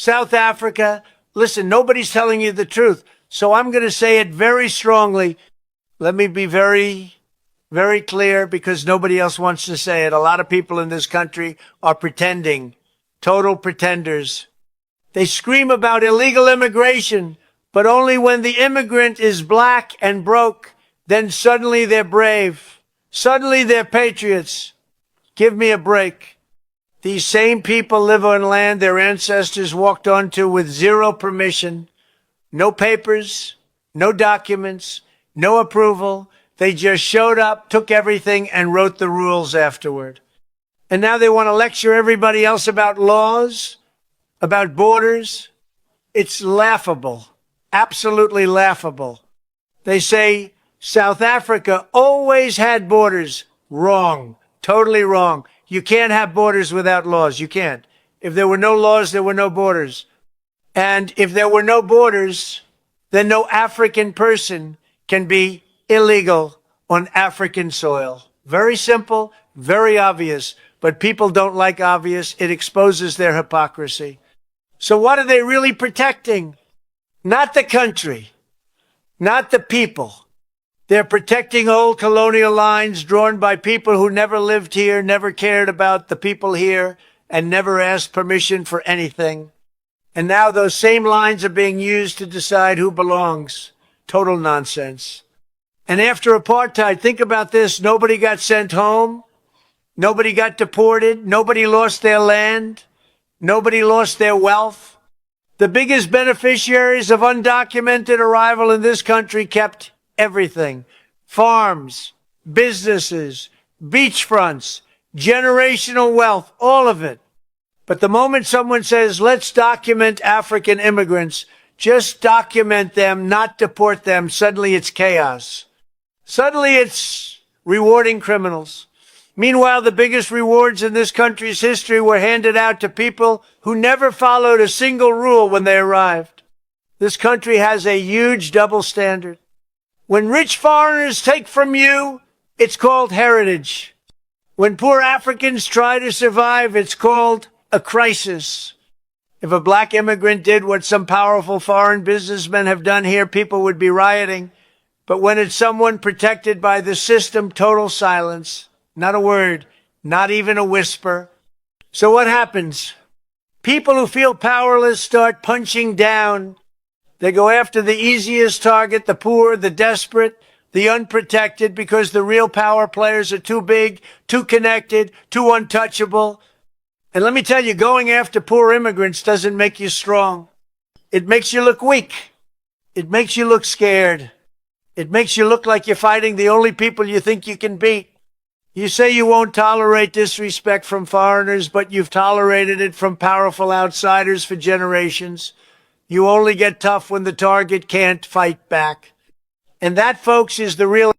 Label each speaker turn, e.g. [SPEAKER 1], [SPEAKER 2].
[SPEAKER 1] South Africa. Listen, nobody's telling you the truth. So I'm going to say it very strongly. Let me be very, very clear because nobody else wants to say it. A lot of people in this country are pretending, total pretenders. They scream about illegal immigration, but only when the immigrant is black and broke, then suddenly they're brave. Suddenly they're patriots. Give me a break. These same people live on land their ancestors walked onto with zero permission, no papers, no documents, no approval. They just showed up, took everything, and wrote the rules afterward. And now they want to lecture everybody else about laws, about borders. It's laughable, absolutely laughable. They say South Africa always had borders. Wrong, totally wrong. You can't have borders without laws. You can't. If there were no laws, there were no borders. And if there were no borders, then no African person can be illegal on African soil. Very simple, very obvious, but people don't like obvious. It exposes their hypocrisy. So what are they really protecting? Not the country, not the people. They're protecting old colonial lines drawn by people who never lived here, never cared about the people here, and never asked permission for anything. And now those same lines are being used to decide who belongs. Total nonsense. And after apartheid, think about this. Nobody got sent home. Nobody got deported. Nobody lost their land. Nobody lost their wealth. The biggest beneficiaries of undocumented arrival in this country kept everything. Farms, businesses, beachfronts, generational wealth, all of it. But the moment someone says, let's document African immigrants, just document them, not deport them, suddenly it's chaos. Suddenly it's rewarding criminals. Meanwhile, the biggest rewards in this country's history were handed out to people who never followed a single rule when they arrived. This country has a huge double standard. When rich foreigners take from you, it's called heritage. When poor Africans try to survive, it's called a crisis. If a black immigrant did what some powerful foreign businessmen have done here, people would be rioting. But when it's someone protected by the system, total silence. Not a word, not even a whisper. So what happens? People who feel powerless start punching down. They go after the easiest target, the poor, the desperate, the unprotected, because the real power players are too big, too connected, too untouchable. And let me tell you, going after poor immigrants doesn't make you strong. It makes you look weak. It makes you look scared. It makes you look like you're fighting the only people you think you can beat. You say you won't tolerate disrespect from foreigners, but you've tolerated it from powerful outsiders for generations. You only get tough when the target can't fight back. And that, folks, is the real